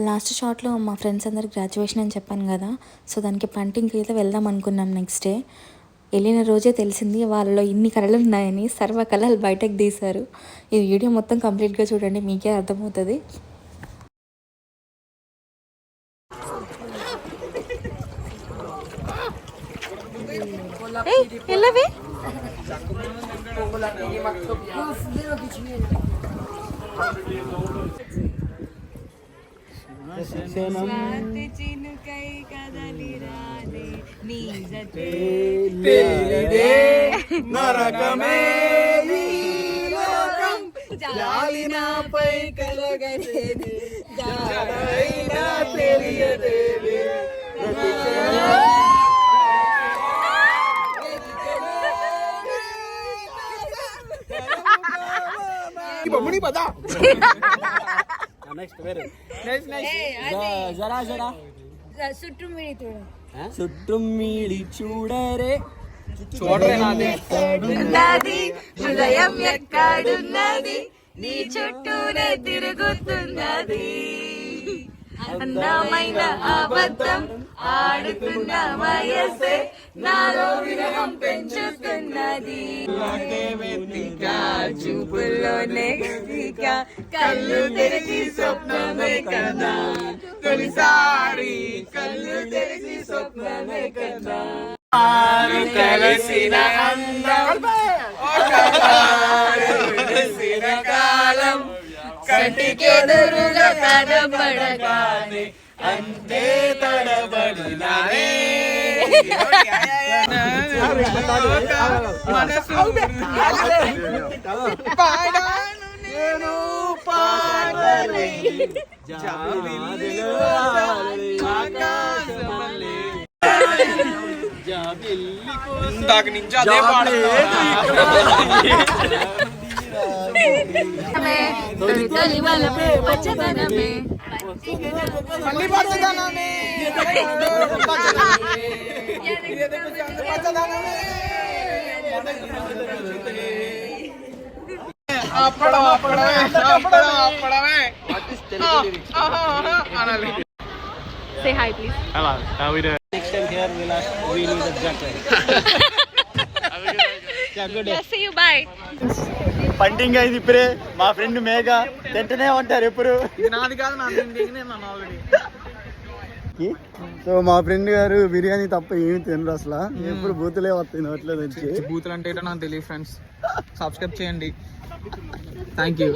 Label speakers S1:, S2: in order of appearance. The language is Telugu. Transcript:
S1: లాస్ట్ షాట్లో మా ఫ్రెండ్స్ అందరికి గ్రాడ్యుయేషన్ అని చెప్పాను కదా, సో దానికి పంటింగ్కి అయితే వెళ్దాం అనుకున్నాం. నెక్స్ట్ డే వెళ్ళిన రోజే తెలిసింది వాళ్ళలో ఇన్ని కళలు ఉన్నాయని. సర్వ కళలు బయటకు తీశారు. ఈ వీడియో మొత్తం కంప్లీట్గా చూడండి, మీకే అర్థమవుతుంది.
S2: జాలినాపై కలగనేది జాడైనా తెలియదేవి బొమ్మడి పదా నెక్స్ట్ వేరే జరా జరా చుట్టుమిడి చూడరే చూడరేనాది హృదయం ఎక్కడున్నది నీ చుట్టూనే తిరుగుతున్నది అందమైన అబద్ధం ఆడుతున్న వయసే నాలో విరహం పెంచుతున్నది చూపుల్లోనే కళ్ళు తెరిచి స్వప్నమే కదా తొలిసారి కళ్ళు తెరిచి స్వప్నమే కదా కలిసిన అందం కలిసిన కాలం కంటికెదురుగా కనబడగానే అంతే తడబడినానే మనసు పాడాను నేను పాడలే దాని నుంచి అదే
S3: Say hi, please.
S4: Hello, how we doing?
S2: Next time here we need a jacket.
S3: Yeah, see you, bye.
S4: పంటింగ్ అయింది ఇప్పుడే. మా ఫ్రెండ్ మేఘ తింటనే ఉంటారు ఎప్పుడు.
S2: నాది కాదు నన్ను ఆల్రెడీ.
S4: సో మా ఫ్రెండ్ గారు బిర్యానీ తప్ప ఏమి తినరు అసలు. ఎప్పుడు బూతులే వస్తాయి నోట్లో నుంచి.
S2: బూతులు అంటే నాకు తెలియదు ఫ్రెండ్స్. సబ్స్క్రైబ్ చేయండి. Thank you.